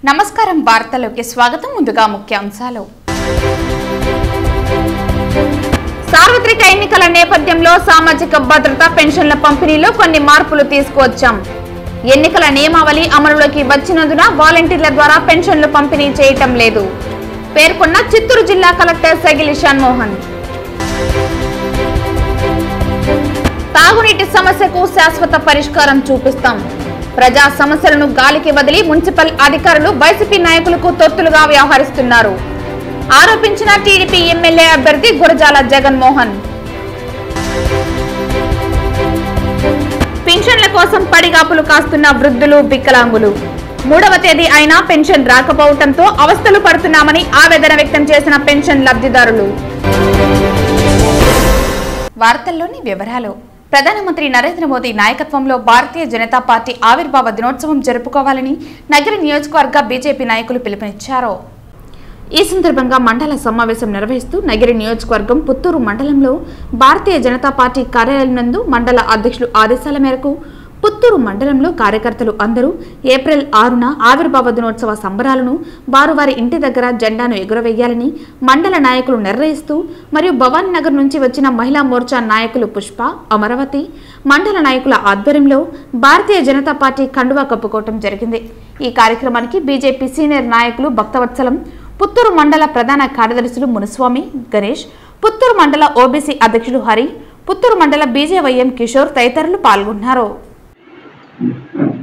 నమస్కారం వార్తలోకి స్వాగతం. ముందుగా ముఖ్యాంశాలు. సార్వత్రిక ఎన్నికల నేపథ్యంలో సామాజిక భద్రత పెన్షన్ల పంపిణీలో కొన్ని మార్పులు తీసుకువచ్చాం. ఎన్నికల నియమావళి అమలులోకి వచ్చినందున వాలంటీర్ల ద్వారా పెన్షన్లు పంపిణీ చేయటం లేదు పేర్కొన్న చిత్తూరు జిల్లా కలెక్టర్ సగిలి షణ్మోహన్. తాగునీటి సమస్యకు శాశ్వత పరిష్కారం చూపిస్తాం. ప్రజా సమస్యలను గాలికి వదిలి మున్సిపల్ అధికారులు వైసీపీ నాయకులకు తొత్తులుగా వ్యవహరిస్తున్నారు ఆరోపించిన టీడీపీ ఎమ్మెల్యే అభ్యర్థి గురజాల జగన్మోహన్. పెన్షన్ల కోసం పడిగాపులు కాస్తున్న వృద్ధులు, వికలాంగులు. 3వ తేదీ అయినా పెన్షన్ రాకపోవడంతో అవస్థలు పడుతున్నామని ఆవేదన వ్యక్తం చేసిన పెన్షన్ లబ్ధిదారులు. వార్తల్లోని వివరాలు. ప్రధానమంత్రి నరేంద్ర మోదీ నాయకత్వంలో భారతీయ జనతా పార్టీ ఆవిర్భావ దినోత్సవం జరుపుకోవాలని నగరి నియోజకవర్గ బీజేపీ నాయకులు పిలుపునిచ్చారు. ఈ సందర్భంగా మండల సమావేశం నిర్వహిస్తూ నగరి నియోజకవర్గం పుత్తూరు మండలంలో భారతీయ జనతా పార్టీ కార్యాలయం నందు మండల అధ్యక్షులు ఆదేశాల మేరకు పుత్తూరు మండలంలో కార్యకర్తలు అందరూ ఏప్రిల్ 6న ఆవిర్భావ దినోత్సవ సంబరాలను వారి ఇంటి దగ్గర జెండాను ఎగురవేయాలని మండల నాయకులు నిర్ణయిస్తూ మరియు భవానీ నగర్ నుంచి వచ్చిన మహిళా మోర్చా నాయకులు పుష్ప, అమరావతి మండల నాయకుల ఆధ్వర్యంలో భారతీయ జనతా పార్టీ కండువా కప్పుకోవటం జరిగింది. ఈ కార్యక్రమానికి బీజేపీ సీనియర్ నాయకులు భక్తవత్సలం, పుత్తూరు మండల ప్రధాన కార్యదర్శులు మునుస్వామి, గణేష్, పుత్తూరు మండల ఓబీసీ అధ్యక్షులు హరి, పుత్తూరు మండల బీజేవైఎం కిషోర్ తదితరులు పాల్గొన్నారు.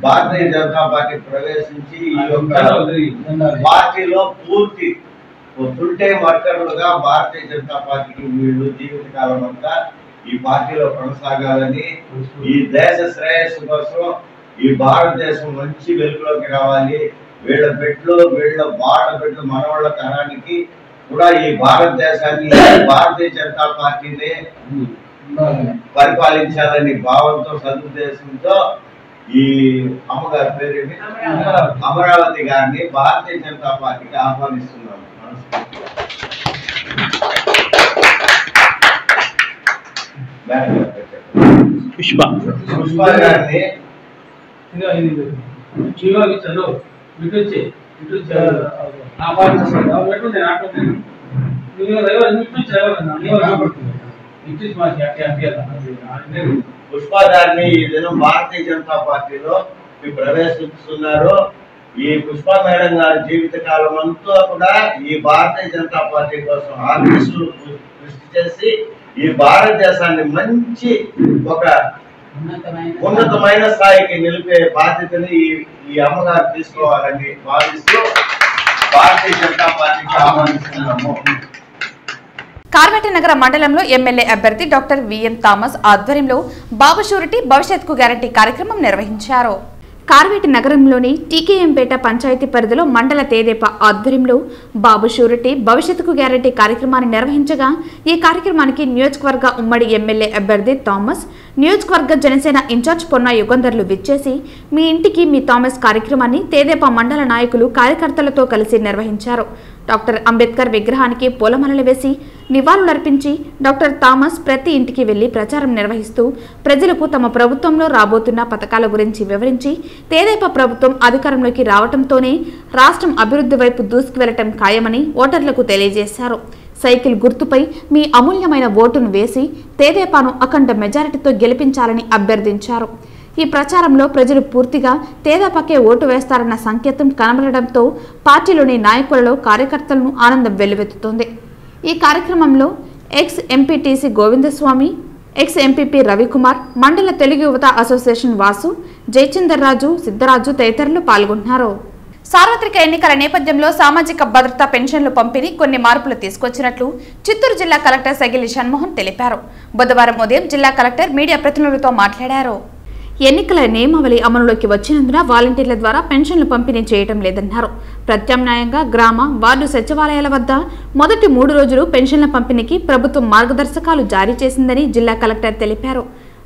భారతీయ జనతా పార్టీ ప్రవేశించి ఈ యొక్క పార్టీలో పూర్తి ఫుల్ టైం వర్కర్లుగా భారతీయ జనతా పార్టీకి వీళ్ళు జీవితకాలం అంతా ఈ పార్టీలో కొనసాగాలని, ఈ దేశ శ్రేయస్సు కోసం ఈ భారతదేశం మంచి వెలుగులోకి రావాలి, వీళ్ళ బిడ్డలు మనవాళ్ళ తరానికి కూడా ఈ భారతదేశాన్ని భారతీయ జనతా పార్టీనే పరిపాలించాలని భావంతో సదుద్దేశంతో ఈ అమ్మగారి పేరు అమరావతి గారిని భారతీయ జనతా పార్టీకి ఆహ్వానిస్తున్నాము. పుష్ప గారిని పుష్ప గారిని ఈ దినం భారతీయ జనతా పార్టీలో ప్రవేశిస్తున్నారు. ఈ పుష్ప మేడం గారి జీవిత కాలం అంతా కూడా ఈ భారతీయ జనతా పార్టీ కోసం ఆర్టిస్టులు కృషి చేసి ఈ భారతదేశాన్ని మంచి ఒక ఉన్నతమైన స్థాయికి నిలిపే బాధ్యతని ఈ అమ్మగారు తీసుకోవాలని భావిస్తూ భారతీయ జనతా పార్టీకి ఆహ్వానిస్తున్నాము. కార్వేట నగర మండలంలో ఎమ్మెల్యే అభ్యర్థి డాక్టర్ విఎం థామస్ ఆధ్వర్యంలో బాబు షూరిటీ భవిష్యత్కు గ్యారంటీ కార్యక్రమం నిర్వహించారు. కార్వేట నగరంలోని టీకేఎంపేట పంచాయతీ పరిధిలో మండల తేదేపా ఆధ్వర్యంలో బాబు షూరిటీ భవిష్యత్తుకు గ్యారంటీ కార్యక్రమాన్ని నిర్వహించగా ఈ కార్యక్రమానికి నియోజకవర్గ ఉమ్మడి ఎమ్మెల్యే అభ్యర్థి థామస్, నియోజకవర్గ జనసేన ఇన్ఛార్జ్ పొన్న యుగంధర్లు విచ్చేసి మీ ఇంటికి మీ థామస్ కార్యక్రమాన్ని తేదేపా మండల నాయకులు కార్యకర్తలతో కలిసి నిర్వహించారు. డాక్టర్ అంబేద్కర్ విగ్రహానికి పూలమాలలు వేసి నివాళులర్పించి డాక్టర్ థామస్ ప్రతి ఇంటికి వెళ్లి ప్రచారం నిర్వహిస్తూ ప్రజలకు తమ ప్రభుత్వంలో రాబోతున్న పథకాల గురించి వివరించి తేదేపా ప్రభుత్వం అధికారంలోకి రావడంతోనే రాష్ట్రం అభివృద్ధి వైపు దూసుకువెళ్లటం ఖాయమని ఓటర్లకు తెలియజేశారు. సైకిల్ గుర్తుపై మీ అమూల్యమైన ఓటును వేసి తేదేపాను అఖండ మెజారిటీతో గెలిపించాలని అభ్యర్థించారు. ఈ ప్రచారంలో ప్రజలు పూర్తిగా తేదేపాకే ఓటు వేస్తారన్న సంకేతం కనబడడంతో పార్టీలోని నాయకులలో కార్యకర్తలను ఆనందం వెల్లువెత్తుతోంది. ఈ కార్యక్రమంలో X MPTC Govindaswamy, ex MPP Ravikumar, మండల తెలుగు యువత అసోసియేషన్ వాసు, జయచందర్ రాజు, సిద్ధరాజు తదితరులు పాల్గొన్నారు. సార్వత్రిక ఎన్నికల నేపథ్యంలో సామాజిక భద్రత పెన్షన్లు పంపిణీ కొన్ని మార్పులు తీసుకొచ్చినట్లు చిత్తూరు జిల్లా కలెక్టర్ సగిలి షణ్మోహన్ తెలిపారు. బుధవారం ఉదయం జిల్లా కలెక్టర్ మీడియా ప్రతినిధులతో మాట్లాడారు. ఎన్నికల నియమావళి అమలులోకి వచ్చినందున వాలంటీర్ల ద్వారా పెన్షన్లు పంపిణీ చేయటం లేదన్నారు. ప్రత్యామ్నాయంగా గ్రామ, వార్డు సచివాలయాల వద్ద మొదటి 3 రోజులు పెన్షన్ల పంపిణీకి ప్రభుత్వం మార్గదర్శకాలు జారీ చేసిందని జిల్లా కలెక్టర్ తెలిపారు.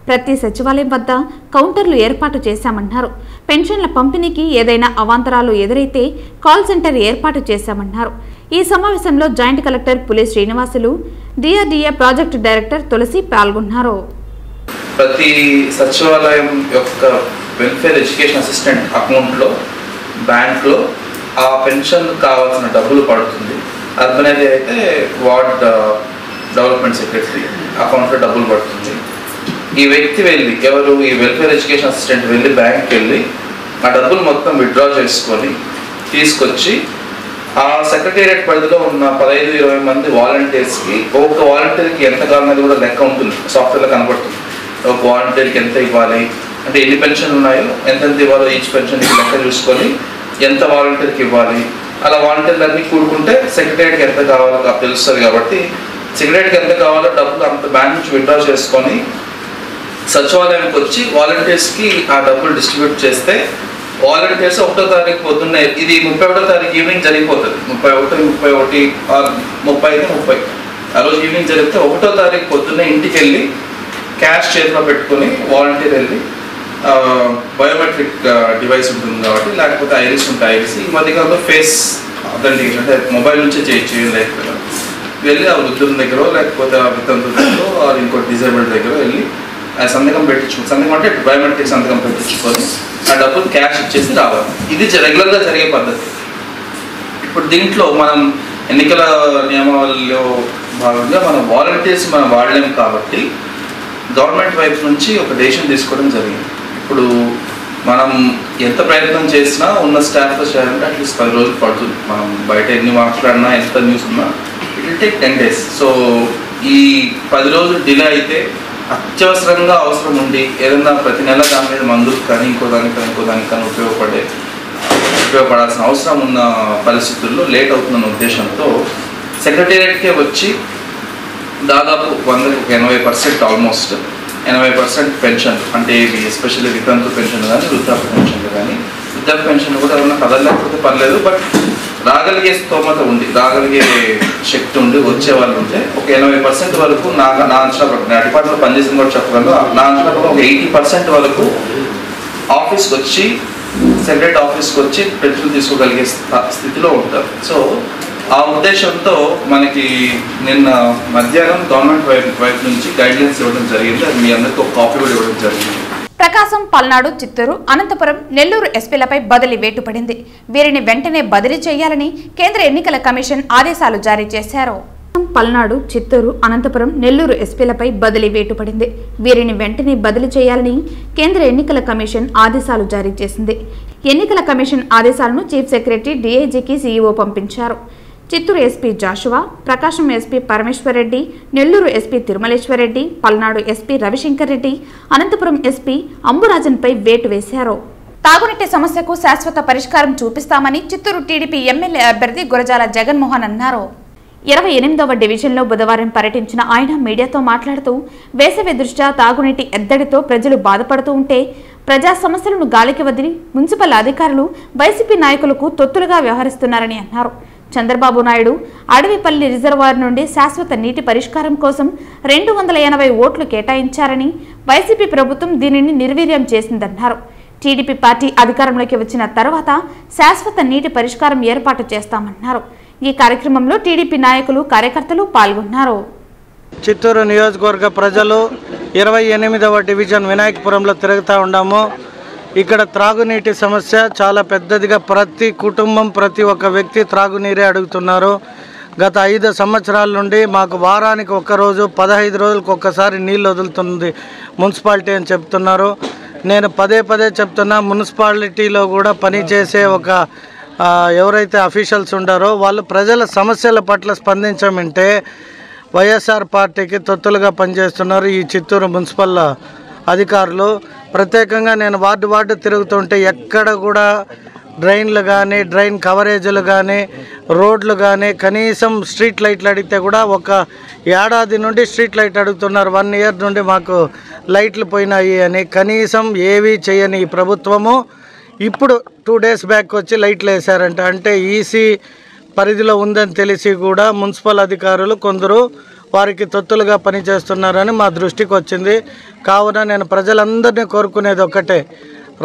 ప్రతి సచివాలయం వద్ద కౌంటర్లు ఏర్పాటు చేశామన్నారు. పెన్షన్ల పంపిణీకి ఏదైనా అవాంతరాలు ఎదురైతే కాల్ సెంటర్ ఏర్పాటు చేశామన్నారు. ఈ సమావేశంలో జాయింట్ కలెక్టర్ పులి Srinivasulu, DRDA project director Tulsi పాల్గొన్నారు. ప్రతి సచివాలయం యొక్క వెల్ఫేర్ ఎడ్యుకేషన్ అసిస్టెంట్ అకౌంట్లో బ్యాంక్లో ఆ పెన్షన్ కావాల్సిన డబ్బులు పడుతుంది. అర్బన్ ఏరియా అయితే వార్డ్ డెవలప్మెంట్ సెక్రటరీ అకౌంట్లో డబ్బులు పడుతుంది. ఈ వ్యక్తి వెళ్ళి, ఎవరు, ఈ వెల్ఫేర్ ఎడ్యుకేషన్ అసిస్టెంట్ వెళ్ళి బ్యాంక్కి వెళ్ళి ఆ డబ్బులు మొత్తం విత్డ్రా చేసుకొని తీసుకొచ్చి ఆ సెక్రటేరియట్ పరిధిలో ఉన్న 15-20 మంది వాలంటీర్స్కి, ఒక్కొక్క వాలంటీర్కి ఎంత కావాలనేది కూడా లెక్క ఉంటుంది, సాఫ్ట్వేర్లో కనబడుతుంది. ఒక వాలంటీర్కి ఎంత ఇవ్వాలి అంటే ఎన్ని పెన్షన్ ఉన్నాయో ఎంతెంత ఇవ్వాలో ఈచ్ పెన్షన్కి లెక్క చూసుకొని ఎంత వాలంటీర్కి ఇవ్వాలి, అలా వాలంటీర్లన్నీ కూడుకుంటే సెక్రటేరియట్కి ఎంత కావాలో తెలుస్తుంది. కాబట్టి సెక్రటేరియట్కి ఎంత కావాలో డబ్బులు అంత బ్యాంక్ నుంచి విత్డ్రా చేసుకొని సచివాలయానికి వచ్చి వాలంటీర్స్కి ఆ డబ్బులు డిస్ట్రిబ్యూట్ చేస్తే వాలంటీర్స్ 1వ తారీఖు పొద్దున్నే, ఇది 31వ తారీఖు ఈవినింగ్ జరిగిపోతుంది, 31 ఆర్ 30 అయితే 30 ఆ రోజు ఈవినింగ్ జరిగితే 1వ తారీఖు పొద్దున్నే ఇంటికి వెళ్ళి క్యాష్ చేతిలో పెట్టుకొని వాలంటీర్ వెళ్ళి బయోమెట్రిక్ డివైస్ ఉంటుంది కాబట్టి, లేకపోతే ఐరిస్ ఉంటాయి, ఐరిస్ ఈ మధ్యకాలంలో ఫేస్ అథెంటికేషన్ అంటే మొబైల్ నుంచే చేయొచ్చు, లేకపోతే వెళ్ళి ఆ వృద్ధుల దగ్గర లేకపోతే ఆ వితంతుల దగ్గర ఆర్ ఇంకోటి డిజేబుల్డ్ దగ్గర వెళ్ళి ఆ సంతకం పెట్టించుకో, సంతకం అంటే బయోమెట్రిక్ సంతకం పెట్టించుకొని ఆ డబ్బులు క్యాష్ ఇచ్చేసి రావాలి. ఇది రెగ్యులర్గా జరిగే పద్ధతి. ఇప్పుడు దీంట్లో మనం ఎన్నికల నియమావళిలో భాగంగా మనం వాలంటీర్స్ మనం వాడలేము కాబట్టి గవర్నమెంట్ వైపు నుంచి ఒక డెసిషన్ తీసుకోవడం జరిగింది. ఇప్పుడు మనం ఎంత ప్రయత్నం చేసినా ఉన్న స్టాఫ్తో చేయాలంటే అట్లీస్ట్ 10 రోజులు పడుతుంది. మనం బయట ఎన్ని మాట్లాడినా ఎంత న్యూస్ ఉన్నా it will take 10 days. So ఈ 10 రోజులు డిలే అయితే అత్యవసరంగా అవసరం ఉండి ఏదైనా ప్రతి నెల దాని మీద మందులు కానీ ఇంకో దానికి కానీ ఉపయోగపడాల్సిన అవసరం ఉన్న పరిస్థితుల్లో లేట్ అవుతున్న ఉద్దేశంతో సెక్రటేరియట్కే వచ్చి దాదాపు 80% ఆల్మోస్ట్ 80% పెన్షన్ అంటే ఇవి ఎస్పెషల్లీ వితంతు పెన్షన్ కానీ వృద్ధాప్య పెన్షన్లు కానీ, వృద్ధాప్య పెన్షన్ కూడా ఏమన్నా కదలలేకపోతే పర్లేదు, బట్ రాగలిగే స్తోమత ఉండి రాగలిగే శక్తి ఉండి వచ్చే వాళ్ళు ఉంటే ఒక 80% వరకు నా అంచనా డిపార్ట్మెంట్లో పనిచేసిన కూడా చెప్పగలను, నా అంచనా ఒక 80% వరకు ఆఫీస్కి వచ్చి సెక్రటరీ ఆఫీస్కి వచ్చి పెన్షన్ తీసుకోగలిగే స్థితిలో ఉంటారు. సో ఆ ఉద్దేశంతో మనకి నిన్న మధ్యాహ్నం గవర్నమెంట్ వైపు నుంచి గైడ్లైన్స్ ఇవ్వడం జరిగింది. అది మీ అందరికీ ఒక కాపీ కూడా ఇవ్వడం జరిగింది. ప్రకాశం, పల్నాడు, చిత్తూరు, అనంతపురం, నెల్లూరు ఎస్పీలపై బదిలీ వేటు పడింది. వీరిని వెంటనే బదిలీ చేయాలని కేంద్ర ఎన్నికల కమిషన్ ఆదేశాలు జారీ చేశారు. పల్నాడు, చిత్తూరు, అనంతపురం, నెల్లూరు ఎస్పీలపై బదిలీ వేటు పడింది. వీరిని వెంటనే బదిలీ చేయాలని కేంద్ర ఎన్నికల కమిషన్ ఆదేశాలు జారీ చేసింది. ఎన్నికల కమిషన్ ఆదేశాలను చీఫ్ సెక్రటరీ డీఐజీకి సీఈఓ పంపించారు. Chittoor SP Joshua, Prakasam SP Parameshwar Reddy, Nellore SP Tirumaleshwar Reddy, Palnadu SP Ravishankar Reddy, Anantapuram SP అంబురాజన్పై వేటు వేశారు. తాగునీటి సమస్యకు శాశ్వత పరిష్కారం చూపిస్తామని చిత్తూరు టీడీపీ ఎమ్మెల్యే అభ్యర్థి గురజాల జగన్మోహన్ అన్నారు. 28వ డివిజన్లో బుధవారం పర్యటించిన ఆయన మీడియాతో మాట్లాడుతూ, వేసవి దృష్ట్యా తాగునీటి ఎద్దడితో ప్రజలు బాధపడుతూ ఉంటే ప్రజా సమస్యలను గాలికి వదిలి మున్సిపల్ అధికారులు వైసీపీ నాయకులకు తొత్తులుగా వ్యవహరిస్తున్నారని అన్నారు. చంద్రబాబు నాయుడు అడవిపల్లి రిజర్వాయర్ నుండి శాశ్వత నీటి పరిష్కారం కోసం 280 ఓట్లు కేటాయించారని, వైసీపీ ప్రభుత్వం దీనిని నిర్వీర్యం చేసిందన్నారు. టీడీపీ పార్టీ అధికారంలోకి వచ్చిన తర్వాత శాశ్వత నీటి పరిష్కారం ఏర్పాటు చేస్తామన్నారు. ఈ కార్యక్రమంలో టీడీపీ నాయకులు, కార్యకర్తలు పాల్గొన్నారు. చిత్తూరు నియోజకవర్గ ప్రజలు 28వ డివిజన్ వినాయకపురంలో తిరుగుతూ ఉన్నాము. ఇక్కడ త్రాగునీటి సమస్య చాలా పెద్దదిగా, ప్రతి కుటుంబం ప్రతి ఒక్క వ్యక్తి త్రాగునీరే అడుగుతున్నారు. గత 5 సంవత్సరాల నుండి మాకు వారానికి ఒక్కరోజు 15 రోజులకు ఒక్కసారి నీళ్ళు వదులుతుంది మున్సిపాలిటీ అని చెప్తున్నారు. నేను పదే చెప్తున్నా, మున్సిపాలిటీలో కూడా పనిచేసే ఒక ఎవరైతే అఫీషియల్స్ ఉండారో వాళ్ళు ప్రజల సమస్యల పట్ల స్పందించమంటే వైఎస్ఆర్ పార్టీకి తొత్తులుగా పనిచేస్తున్నారు ఈ చిత్తూరు మున్సిపల్ అధికారులు. ప్రత్యేకంగా నేను వార్డు తిరుగుతుంటే ఎక్కడ కూడా డ్రైన్లు కానీ, డ్రైన్ కవరేజీలు కానీ, రోడ్లు కానీ, కనీసం స్ట్రీట్ లైట్లు అడిగితే కూడా ఒక ఏడాది నుండి స్ట్రీట్ లైట్ అడుగుతున్నారు. 1 ఇయర్ నుండి మాకు లైట్లు పోయినాయి అని. కనీసం ఏవీ చేయని ఈ ప్రభుత్వము ఇప్పుడు 2 days బ్యాక్ వచ్చి లైట్లు వేశారంట. అంటే ఈసీ పరిధిలో ఉందని తెలిసి కూడా మున్సిపల్ అధికారులు కొందరు వారికి తొత్తులుగా పనిచేస్తున్నారని మా దృష్టికి వచ్చింది. కావున నేను ప్రజలందరినీ కోరుకునేది ఒక్కటే,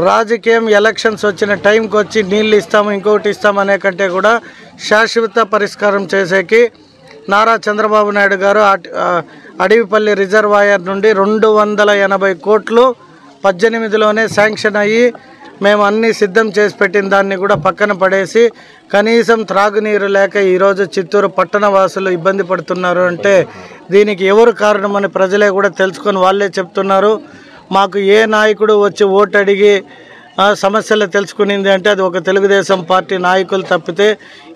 రాజకీయం ఎలక్షన్స్ వచ్చిన టైంకి వచ్చి నీళ్ళు ఇస్తాము ఇంకొకటి ఇస్తాము అనే కంటే కూడా శాశ్వత పరిష్కారం చేసేకి నారా చంద్రబాబు నాయుడు గారు అడవిపల్లి రిజర్వాయర్ నుండి 280 కోట్లు 18లోనే శాంక్షన్ అయ్యి మేము అన్నీ సిద్ధం చేసి పెట్టిన దాన్ని కూడా పక్కన పడేసి కనీసం త్రాగునీరు లేక ఈరోజు చిత్తూరు పట్టణ వాసులు ఇబ్బంది పడుతున్నారు అంటే దీనికి ఎవరు కారణమని ప్రజలే కూడా తెలుసుకొని వాళ్ళే చెప్తున్నారు. మాకు ఏ నాయకుడు వచ్చి ఓటు అడిగి సమస్యలు తెలుసుకునింది అంటే అది ఒక తెలుగుదేశం పార్టీ నాయకులు తప్పితే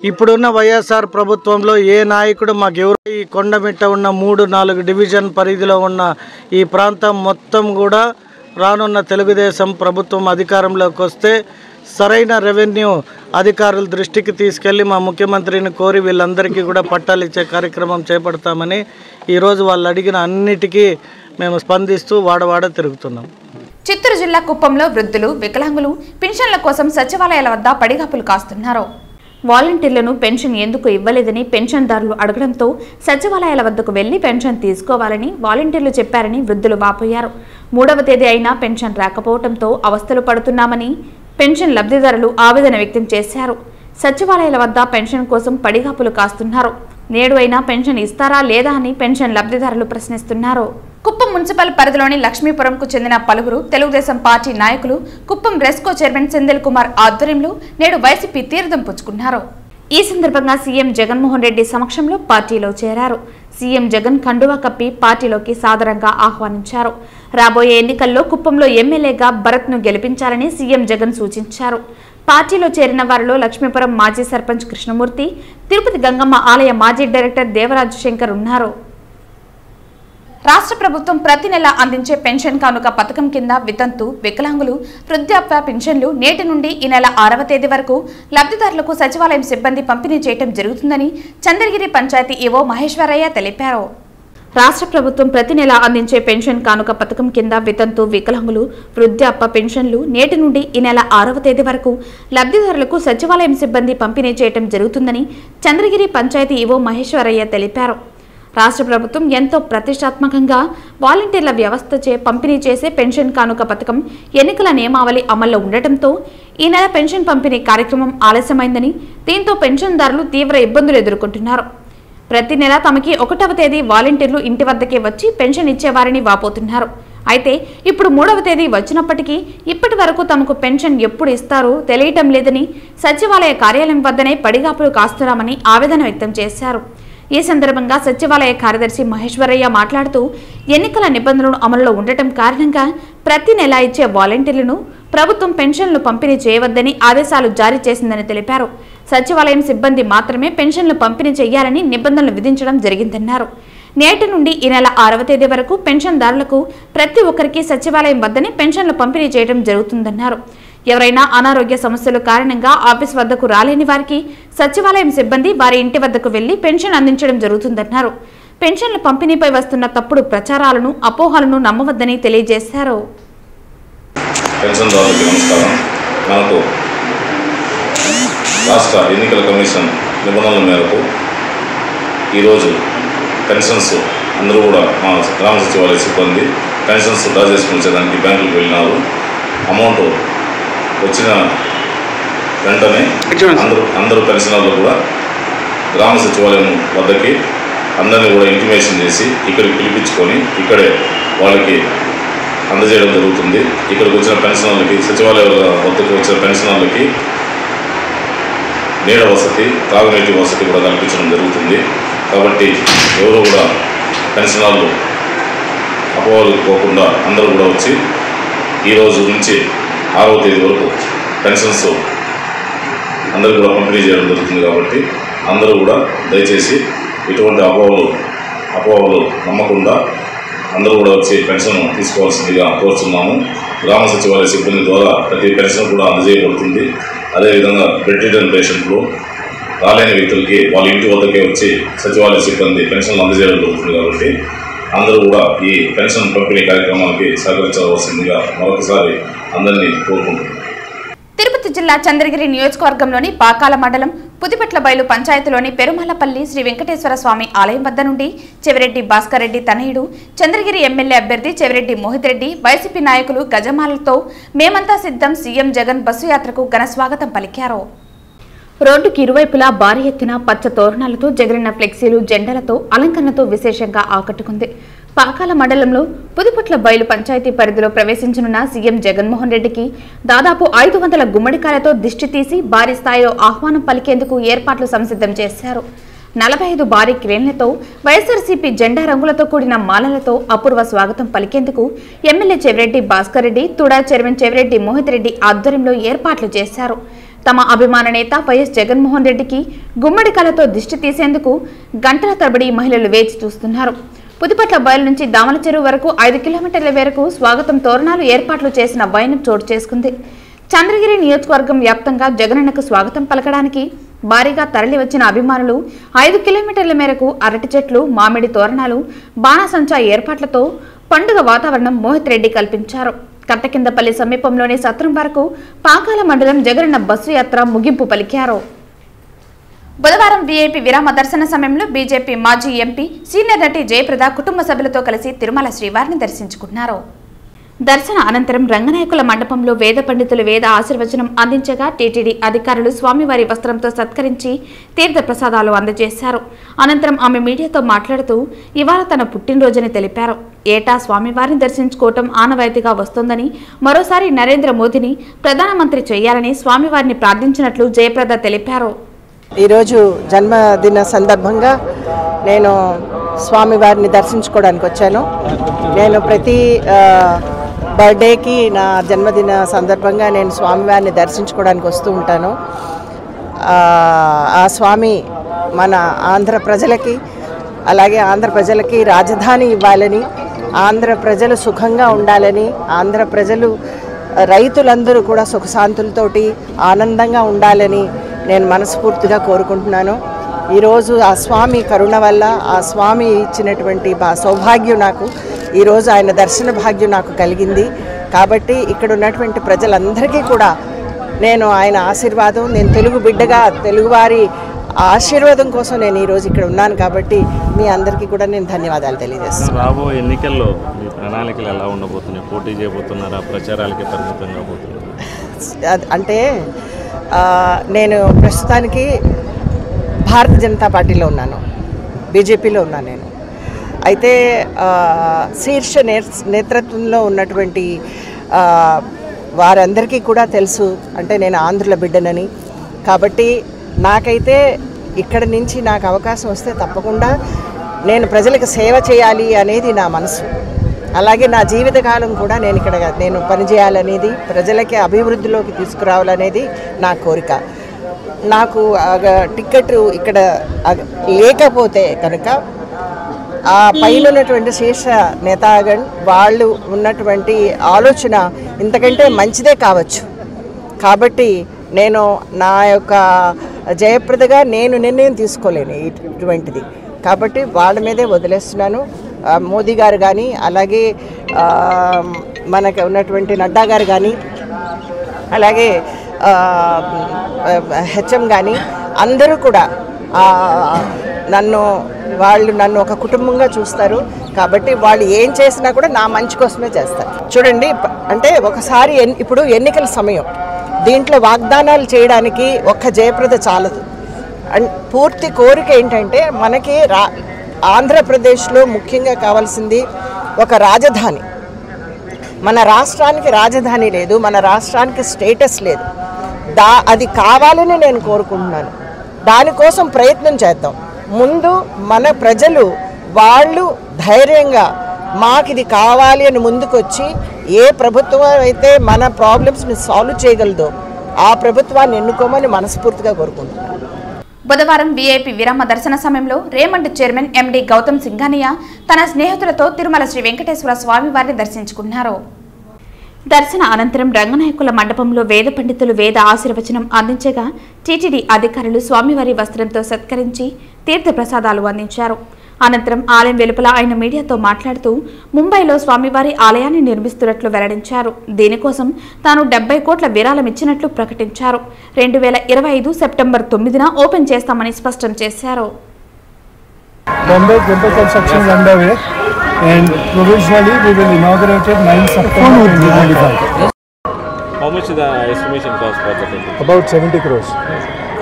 ఇప్పుడున్న వైఎస్ఆర్ ప్రభుత్వంలో ఏ నాయకుడు మాకు ఎవరు ఈ కొండమిట్ట ఉన్న 3-4 డివిజన్ పరిధిలో ఉన్న ఈ ప్రాంతం మొత్తం కూడా రానున్న తెలుగుదేశం ప్రభుత్వం అధికారంలోకి వస్తే సరైన రెవెన్యూ అధికారుల దృష్టికి తీసుకెళ్లి మా ముఖ్యమంత్రిని కోరి వీళ్ళందరికీ కూడా పట్టాలు ఇచ్చే కార్యక్రమం చేపడతామని ఈరోజు వాళ్ళు అడిగిన అన్నిటికీ మేము స్పందిస్తూ వాడవాడ తిరుగుతున్నాం. చిత్తూరు జిల్లా కుప్పంలో వృద్ధులు, వికలాంగులు పెన్షన్ల కోసం సచివాలయాల వద్ద పడిగాపులు కాస్తున్నారు. వాలంటీర్లను పెన్షన్ ఎందుకు ఇవ్వలేదని పెన్షన్దారులు అడగడంతో సచివాలయాల వద్దకు వెళ్లి పెన్షన్ తీసుకోవాలని వాలంటీర్లు చెప్పారని వృద్ధులు వాపోయారు. 3వ తేదీ అయినా పెన్షన్ రాకపోవడంతో అవస్థలు పడుతున్నామని పెన్షన్ లబ్ధిదారులు ఆవేదన వ్యక్తం చేశారు. సచివాలయాల వద్ద పెన్షన్ కోసం పడిగాపులు కాస్తున్నారు. నేడు అయినా పెన్షన్ ఇస్తారా లేదా అని పెన్షన్ లబ్ధిదారులు ప్రశ్నిస్తున్నారు. కుప్పం మున్సిపల్ పరిధిలోని లక్ష్మీపురంకు చెందిన పలువురు తెలుగుదేశం పార్టీ నాయకులు కుప్పం రెస్కో చైర్మన్ సెంధిల్ కుమార్ ఆధ్వర్యంలో నేడు వైసీపీ తీర్థం పుచ్చుకున్నారు. ఈ సందర్భంగా సీఎం జగన్మోహన్ రెడ్డి సమక్షంలో పార్టీలో చేరారు. సీఎం జగన్ కండువా కప్పి పార్టీలోకి సాదరంగా ఆహ్వానించారు. రాబోయే ఎన్నికల్లో కుప్పంలో ఎమ్మెల్యేగా భరత్ను గెలిపించాలని సీఎం జగన్ సూచించారు. పార్టీలో చేరిన వారిలో లక్ష్మీపురం మాజీ సర్పంచ్ కృష్ణమూర్తి, తిరుపతి గంగమ్మ ఆలయ మాజీ డైరెక్టర్ దేవరాజు శంకర్ ఉన్నారు. రాష్ట్ర ప్రభుత్వం ప్రతి నెల అందించే పెన్షన్ కానుక పథకం కింద వితంతు, వికలాంగులు, వృద్ధాప్య పెన్షన్లు నేటి నుండి ఈ నెల 6వ తేదీ వరకు లబ్ధిదారులకు సచివాలయం సిబ్బంది పంపిణీ చేయడం జరుగుతుందని చంద్రగిరి పంచాయతీ ఈవో మహేశ్వరయ్య తెలిపారు. రాష్ట్ర ప్రభుత్వం ప్రతి నెల అందించే పెన్షన్ కానుక పథకం కింద వితంతు, వికలాంగులు, వృద్ధాప్య పెన్షన్లు నేటి నుండి ఈ నెల 6వ తేదీ వరకు లబ్ధిదారులకు సచివాలయం సిబ్బంది పంపిణీ చేయడం జరుగుతుందని చంద్రగిరి పంచాయతీ ఈవో మహేశ్వరయ్య తెలిపారు. రాష్ట్ర ప్రభుత్వం ఎంతో ప్రతిష్టాత్మకంగా వాలంటీర్ల వ్యవస్థచే పంపిణీ చేసే పెన్షన్ కానుక పథకం ఎన్నికల నియమావళి అమల్లో ఉండటంతో ఈ నెల పెన్షన్ పంపిణీ కార్యక్రమం ఆలస్యమైందని, దీంతో పెన్షన్దారులు తీవ్ర ఇబ్బందులు ఎదుర్కొంటున్నారు. ప్రతి నెల తమకి 1వ తేదీ వాలంటీర్లు ఇంటి వద్దకే వచ్చి పెన్షన్ ఇచ్చేవారని వాపోతున్నారు. అయితే ఇప్పుడు 3వ తేదీ వచ్చినప్పటికీ ఇప్పటి వరకు తమకు పెన్షన్ ఎప్పుడు ఇస్తారో తెలియటం లేదని సచివాలయ కార్యాలయం వద్దనే పడిగాపులు కాస్తున్నామని ఆవేదన వ్యక్తం చేశారు. ఈ సందర్భంగా సచివాలయ కార్యదర్శి మహేశ్వరయ్య మాట్లాడుతూ ఎన్నికల నిబంధనలు అమలులో ఉండటం కారణంగా ప్రతి నెల ఇచ్చే వాలంటీర్లను ప్రభుత్వం పెన్షన్లు పంపిణీ చేయవద్దని ఆదేశాలు జారీ చేసిందని తెలిపారు. సచివాలయం సిబ్బంది మాత్రమే పెన్షన్లు పంపిణీ చేయాలని నిబంధనలు విధించడం జరిగిందన్నారు. నేటి నుండి ఈ నెల 6వ తేదీ వరకు పెన్షన్దారులకు ప్రతి ఒక్కరికి సచివాలయం వద్దనే పెన్షన్లు పంపిణీ చేయడం జరుగుతుందన్నారు. ఎవరైనా అనారోగ్య సమస్యల కారణంగా ఆఫీస్ వద్దకు రాలేని వారికి సచివాలయం సిబ్బంది వారి ఇంటి వద్దకు వెళ్లి పెన్షన్ అందించడం జరుగుతుందన్నారు. పెన్షన్ల పంపిణీపై వస్తున్న తప్పుడు ప్రచారాలను, అపోహలను నమ్మవద్దని తెలియజేశారు. పెన్షన్దారులకు నమస్కారం. మనకు రాష్ట్ర ఎన్నికల కమిషన్ నిబంధనల మేరకు ఈరోజు పెన్షన్స్ అందరూ కూడా మా గ్రామ సచివాలయ సిబ్బంది పెన్షన్స్ డ్రా చేసుకుని బ్యాంకులకు వెళ్ళినారు. అమౌంట్ వచ్చిన వెంటనే అందరూ పెన్షనర్లు కూడా గ్రామ సచివాలయం వద్దకి అందరినీ కూడా ఇంటిమేషన్ చేసి ఇక్కడికి పిలిపించుకొని ఇక్కడే వాళ్ళకి అందజేయడం జరుగుతుంది. ఇక్కడికి వచ్చిన పెన్షనర్లకి, సచివాలయం వద్దకు వచ్చిన పెన్షనర్లకి నీడ వసతి, తాగునీటి వసతి కూడా కల్పించడం జరుగుతుంది. కాబట్టి ఎవరు కూడా పెన్షనర్లు అపోహలకు పోకుండా అందరూ కూడా వచ్చి ఈరోజు నుంచి 6వ తేదీ వరకు పెన్షన్స్ అందరూ కూడా పంపిణీ చేయడం జరుగుతుంది. కాబట్టి అందరూ కూడా దయచేసి ఇటువంటి అపోహలు నమ్మకుండా అందరూ కూడా వచ్చి పెన్షన్ తీసుకోవాల్సిందిగా కోరుతున్నాము. గ్రామ సచివాలయ సిబ్బంది ద్వారా ప్రతి పెన్షన్ కూడా అందజేయబడుతుంది. అదేవిధంగా బెడ్ రిటర్న్ పేషెంట్లు, రాలేని వ్యక్తులకి వాళ్ళ ఇంటి వద్దకే వచ్చి సచివాలయ సిబ్బంది పెన్షన్లు అందజేయడం జరుగుతుంది. కాబట్టి అందరూ కూడా ఈ పెన్షన్ పంపిణీ కార్యక్రమానికి సహకరించవలసిందిగా మరొకసారి అందరినీ కోరుకుంటున్నాను. తిరుపతి జిల్లా చంద్రగిరి నియోజకవర్గంలోని పాకాల మండలం పుదిపట్ల బయలు పంచాయతీలోని పెరుమల్లపల్లి శ్రీ వెంకటేశ్వర స్వామి ఆలయం వద్ద నుండి చెవిరెడ్డి భాస్కర్ రెడ్డి తనయుడు, చంద్రగిరి ఎమ్మెల్యే అభ్యర్థి చెవిరెడ్డి మోహిత్ రెడ్డి, వైసీపీ నాయకులు గజమాలతో మేమంతా సిద్ధం సీఎం జగన్ బస్సు యాత్రకు ఘన స్వాగతం పలికారు. రోడ్డుకి ఇరువైపులా భారీ ఎత్తున పచ్చ తోరణాలతో జగనన్న ఫ్లెక్సీలు, జెండాలతో అలంకరణతో విశేషంగా ఆకట్టుకుంది. పాకాల మండలంలో పుదుపుట్ల బయలు పంచాయతీ పరిధిలో ప్రవేశించనున్న సీఎం జగన్మోహన్ రెడ్డికి దాదాపు 500 గుమ్మడికాయలతో దిష్టి తీసి భారీ స్థాయిలో ఆహ్వానం పలికేందుకు ఏర్పాట్లు సంసిద్ధం చేశారు. 45 భారీ క్రేన్లతో వైఎస్ఆర్సీపీ జెండా రంగులతో కూడిన మాలలతో అపూర్వ స్వాగతం పలికేందుకు ఎమ్మెల్యే చెవిరెడ్డి భాస్కర్ రెడ్డి, తుడా చైర్మన్ చెవిరెడ్డి మోహిత్ రెడ్డి ఆధ్వర్యంలో ఏర్పాట్లు చేశారు. తమ అభిమాన నేత వైఎస్ జగన్మోహన్ రెడ్డికి గుమ్మడికాయలతో దిష్టి తీసేందుకు గంటల తరబడి మహిళలు వేచి చూస్తున్నారు. పుదుపట్ల బయలు నుంచి దామల చెరువు వరకు 5 కిలోమీటర్ల మేరకు స్వాగతం తోరణాలు ఏర్పాట్లు చేసిన వైనం చోటు చేసుకుంది. చంద్రగిరి నియోజకవర్గం వ్యాప్తంగా జగనన్నకు స్వాగతం పలకడానికి భారీగా తరలి వచ్చిన అభిమానులు 5 కిలోమీటర్ల మేరకు అరటి చెట్లు, మామిడి తోరణాలు, బాణాసంచా ఏర్పాట్లతో పండుగ వాతావరణం మోహిత్ రెడ్డి కల్పించారు. కట్టకిందపల్లి సమీపంలోని సత్రం వరకు పాకాల మండలం జగనన్న బస్సు యాత్ర ముగింపు పలికారు. బుధవారం వీఐపీ విరామ దర్శన సమయంలో బీజేపీ మాజీ ఎంపీ సీనియర్ నటి జయప్రద కుటుంబ సభ్యులతో కలిసి తిరుమల శ్రీవారిని దర్శించుకున్నారు. దర్శన అనంతరం రంగనాయకుల మండపంలో వేద పండితులు వేద ఆశీర్వచనం అందించగా టీటీడీ అధికారులు స్వామివారి వస్త్రంతో సత్కరించి తీర్థ ప్రసాదాలు అందజేశారు. అనంతరం ఆమె మీడియాతో మాట్లాడుతూ ఇవాళ తన పుట్టినరోజుని తెలిపారు. ఏటా స్వామివారిని దర్శించుకోవటం ఆనవాయితీగా వస్తోందని, మరోసారి నరేంద్ర మోదీని ప్రధానమంత్రి చేయాలని స్వామివారిని ప్రార్థించినట్లు జయప్రద తెలిపారు. ఈరోజు జన్మదిన సందర్భంగా నేను స్వామివారిని దర్శించుకోవడానికి వచ్చాను. నేను ప్రతి బర్త్డేకి నా జన్మదిన సందర్భంగా నేను స్వామివారిని దర్శించుకోవడానికి వస్తూ ఉంటాను. ఆ స్వామి మన ఆంధ్ర ప్రజలకి, అలాగే ఆంధ్ర ప్రజలకి రాజధాని ఇవ్వాలని, ఆంధ్ర ప్రజలు సుఖంగా ఉండాలని, ఆంధ్ర ప్రజలు రైతులందరూ కూడా సుఖశాంతులతోటి ఆనందంగా ఉండాలని నేను మనస్ఫూర్తిగా కోరుకుంటున్నాను. ఈరోజు ఆ స్వామి కరుణ వల్ల, ఆ స్వామి ఇచ్చినటువంటి సౌభాగ్యం నాకు ఈరోజు ఆయన దర్శన భాగ్యం నాకు కలిగింది. కాబట్టి ఇక్కడ ఉన్నటువంటి ప్రజలందరికీ కూడా నేను ఆయన ఆశీర్వాదం, నేను తెలుగు బిడ్డగా తెలుగువారి ఆశీర్వాదం కోసం నేను ఈరోజు ఇక్కడ ఉన్నాను. కాబట్టి మీ అందరికీ కూడా నేను ధన్యవాదాలు తెలియజేస్తాను. రాబోయే ఎన్నికల్లో మీ ప్రణాళికలు ఎలా ఉండబోతున్నాయి? పోటీ చేయబోతున్నారా? ప్రచారాలకి పరిమితంగా పోతున్నారా? అంటే నేను ప్రస్తుతానికి భారతీయ జనతా పార్టీలో ఉన్నాను, బీజేపీలో ఉన్నాను నేను. అయితే శీర్ష నేతృత్వంలో ఉన్నటువంటి వారందరికీ కూడా తెలుసు అంటే నేను ఆంధ్రుల బిడ్డనని. కాబట్టి నాకైతే ఇక్కడి నుంచి నాకు అవకాశం వస్తే తప్పకుండా నేను ప్రజలకు సేవ చేయాలి అనేది నా మనసు. అలాగే నా జీవితకాలం కూడా నేను పనిచేయాలనేది, ప్రజలకి అభివృద్ధిలోకి తీసుకురావాలనేది నా కోరిక. నాకు టికెట్ ఇక్కడ లేకపోతే కనుక ఆ పైన ఉన్నటువంటి శీర్ష నేతాగణ్ వాళ్ళు ఉన్నటువంటి ఆలోచన ఇంతకంటే మంచిదే కావచ్చు. కాబట్టి నేను నా యొక్క జయప్రదగా నేను నిర్ణయం తీసుకోలేను ఇటువంటిది. కాబట్టి వాళ్ళ మీదే వదిలేస్తున్నాను. మోదీ గారు కానీ, అలాగే మనకు ఉన్నటువంటి నడ్డా గారు కానీ, అలాగే హెచ్ఎం కానీ అందరూ కూడా వాళ్ళు నన్ను ఒక కుటుంబంగా చూస్తారు. కాబట్టి వాళ్ళు ఏం చేసినా కూడా నా మంచి కోసమే చేస్తారు. చూడండి, అంటే ఒకసారి ఇప్పుడు ఎన్నికల సమయం, దీంట్లో వాగ్దానాలు చేయడానికి ఒక్క జయప్రద చాలదు. పూర్తి కోరిక ఏంటంటే మనకి ఆంధ్రప్రదేశ్లో ముఖ్యంగా కావాల్సింది ఒక రాజధాని. మన రాష్ట్రానికి రాజధాని లేదు, మన రాష్ట్రానికి స్టేటస్ లేదు. అది కావాలని నేను కోరుకుంటున్నాను. దానికోసం ప్రయత్నం చేద్దాం. ముందు మన ప్రజలు వాళ్ళు ధైర్యంగా మాకు ఇది కావాలి అని ముందుకొచ్చి ఏ ప్రభుత్వం అయితే మన ప్రాబ్లమ్స్ని సాల్వ్ చేయగలదో ఆ ప్రభుత్వాన్ని ఎన్నుకోమని మనస్ఫూర్తిగా కోరుకుంటున్నాను. బుధవారం వీఐపీ విరామ దర్శన సమయంలో Raymond chairman MD Gautam Singhania తన స్నేహితులతో తిరుమల శ్రీ వెంకటేశ్వర స్వామి వారిని దర్శించుకున్నారు. దర్శన అనంతరం రంగనాయకుల మండపంలో వేద పండితులు వేద ఆశీర్వచనం అందించగా టీటీడీ అధికారులు స్వామివారి వస్త్రంతో సత్కరించి తీర్థ ప్రసాదాలు అందించారు. అనంతరం ఆలయం వెలుపల ఆయన మీడియాతో మాట్లాడుతూ ముంబైలో స్వామివారి ఆలయాన్ని నిర్మిస్తున్నట్లు వెల్లడించారు. దీనికోసం తాను 70 కోట్ల విరాళం ఇచ్చినట్లు ప్రకటించారు. 2025 సెప్టెంబర్ 9న ఓపెన్ చేస్తామని స్పష్టం చేశారు. Bombay temple construction is underway and provisionally we will inaugurate it 9 September 2025. How much is the estimation cost for the temple? About 70 crores.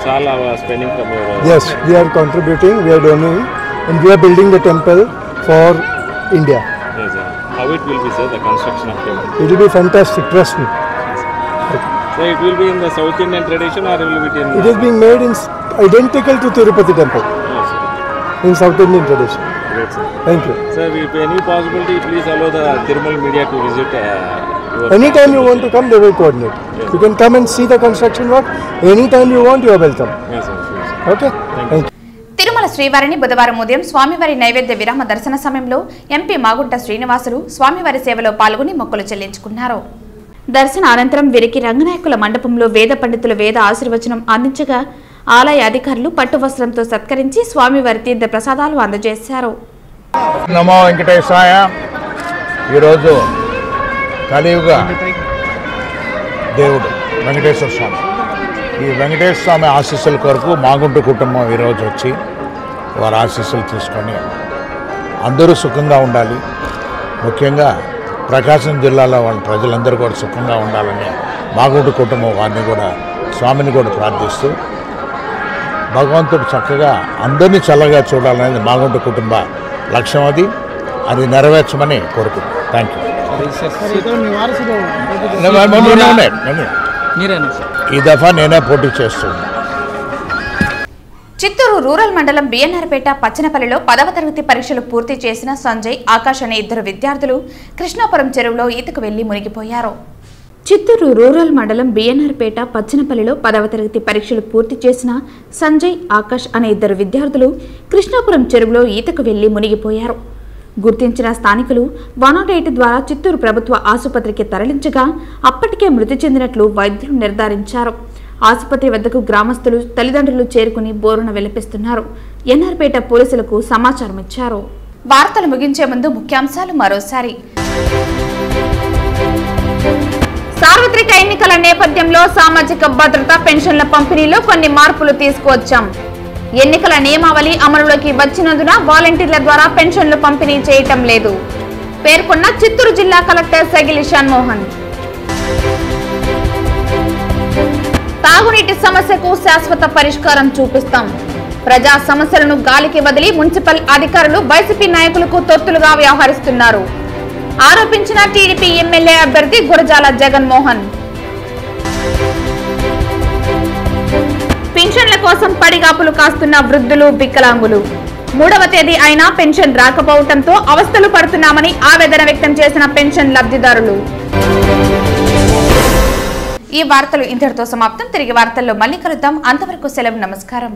Chala spending from your... Yes, we are contributing, we are donating and we are building the temple for India. How it will be, sir, the construction of temple? It will be fantastic, trust me. So it will be in the South Indian tradition or it will be in... It is being made in identical to Tirupati temple, Yes, sir. in South Indian tradition. Great, sir. Thank you. Sir, if any possibility, please allow the Tirumala media to visit your... Anytime you want to come, they will coordinate. Yes. You can come and see the construction work. Anytime you want, you are welcome. Yes, sir. Sure, sir. Okay? Thank you. Tirumala శ్రీవారిని బుధవారం ఉదయం స్వామివారి నైవేద్య విరామ దర్శన సమయంలో MP Magunta Srinivasulu స్వామివారి సేవలో పాల్గొని మొక్కులు చెల్లించుకున్నారు. దర్శన అనంతరం వీరికి రంగనాయకుల మండపంలో వేద పండితులు వేద ఆశీర్వచనం అందించగా ఆలయ అధికారులు పట్టు వస్త్రంతో సత్కరించి స్వామివారి తీర్థ ప్రసాదాలు అందజేశారు. నమో వెంకటేశాయ. ఈరోజు కలియుగ దేవుడు వెంకటేశ్వర స్వామి, ఈ వెంకటేశ్వర స్వామి ఆశీస్సుల కొరకు మాగుంట కుటుంబం ఈరోజు వచ్చి వారి ఆశీస్సులు తీసుకొని అందరూ సుఖంగా ఉండాలి, ముఖ్యంగా ప్రకాశం జిల్లాలో వాళ్ళ ప్రజలందరూ కూడా సుఖంగా ఉండాలని మాగుంట కుటుంబం వారిని కూడా స్వామిని కూడా ప్రార్థిస్తూ భగవంతుడు చక్కగా అందరినీ చల్లగా చూడాలనేది మాగుంట కుటుంబ లక్ష్యం. అది నెరవేర్చమని కోరుకుంటున్నాను. Thank you. ఈ దఫా నేనే పోటీ చేస్తున్నాను. చిత్తూరు రూరల్ మండలం బిఎన్ఆర్పేట పచ్చనపల్లిలో 10వ తరగతి పరీక్షలు పూర్తి చేసిన సంజయ్, ఆకాష్ అనే ఇద్దరు విద్యార్థులు కృష్ణాపురం చెరువులో ఈతకు వెళ్లి మునిగిపోయారు. చిత్తూరు రూరల్ మండలం బిఎన్ఆర్పేట పచ్చనపల్లిలో 10వ తరగతి పరీక్షలు పూర్తి చేసిన సంజయ్, ఆకాష్ అనే ఇద్దరు విద్యార్థులు కృష్ణాపురం చెరువులో ఈతకు వెళ్లి మునిగిపోయారు. గుర్తించిన స్థానికులు 108 ద్వారా చిత్తూరు ప్రభుత్వ ఆసుపత్రికి తరలించగా అప్పటికే మృతి చెందినట్లు వైద్యులు నిర్ధారించారు. ఆసుపత్రి వద్దకు గ్రామస్తులు, తల్లిదండ్రులు చేరుకుని బోరున విలపిస్తున్నారు. ఎన్ఆర్పేట పోలీసులకు సమాచారం ఇచ్చారు. వార్తలు ముగించే ముందు ముఖ్యాంశాలు మరోసారి. సార్వత్రిక ఎన్నికల నేపథ్యంలో సామాజిక భద్రత పెన్షన్ల పంపిణీలో కొన్ని మార్పులు తీసుకువచ్చాం. ఎన్నికల నియమావళి అమలులోకి వచ్చినందున వాలంటీర్ల ద్వారా పెన్షన్లు పంపిణీ చేయటం లేదు పేర్కొన్న చిత్తూరు జిల్లా కలెక్టర్ సగిలి షణ్మోహన్. తాగునీటి సమస్యకు శాశ్వత పరిష్కారం చూపిస్తాం. ప్రజా సమస్యలను గాలికి వదిలి మున్సిపల్ అధికారులు వైసీపీ నాయకులకు తొత్తులుగా వ్యవహరిస్తున్నారు ఆరోపించిన టీడీపీ ఎమ్మెల్యే అభ్యర్థి గురజాల జగన్మోహన్. పెన్షన్ల కోసం పడిగాపులు కాస్తున్న వృద్ధులు, వికలాంగులు 3వ తేదీ అయినా పెన్షన్ రాకపోవడంతో అవస్థలు పడుతున్నామని ఆవేదన వ్యక్తం చేసిన పెన్షన్ లబ్ధిదారులు. ఈ వార్తలు ఇంతటితో సమాప్తం. తిరిగి వార్తల్లో మళ్ళీ కలుద్దాం. అంతవరకు సెలవు. నమస్కారం.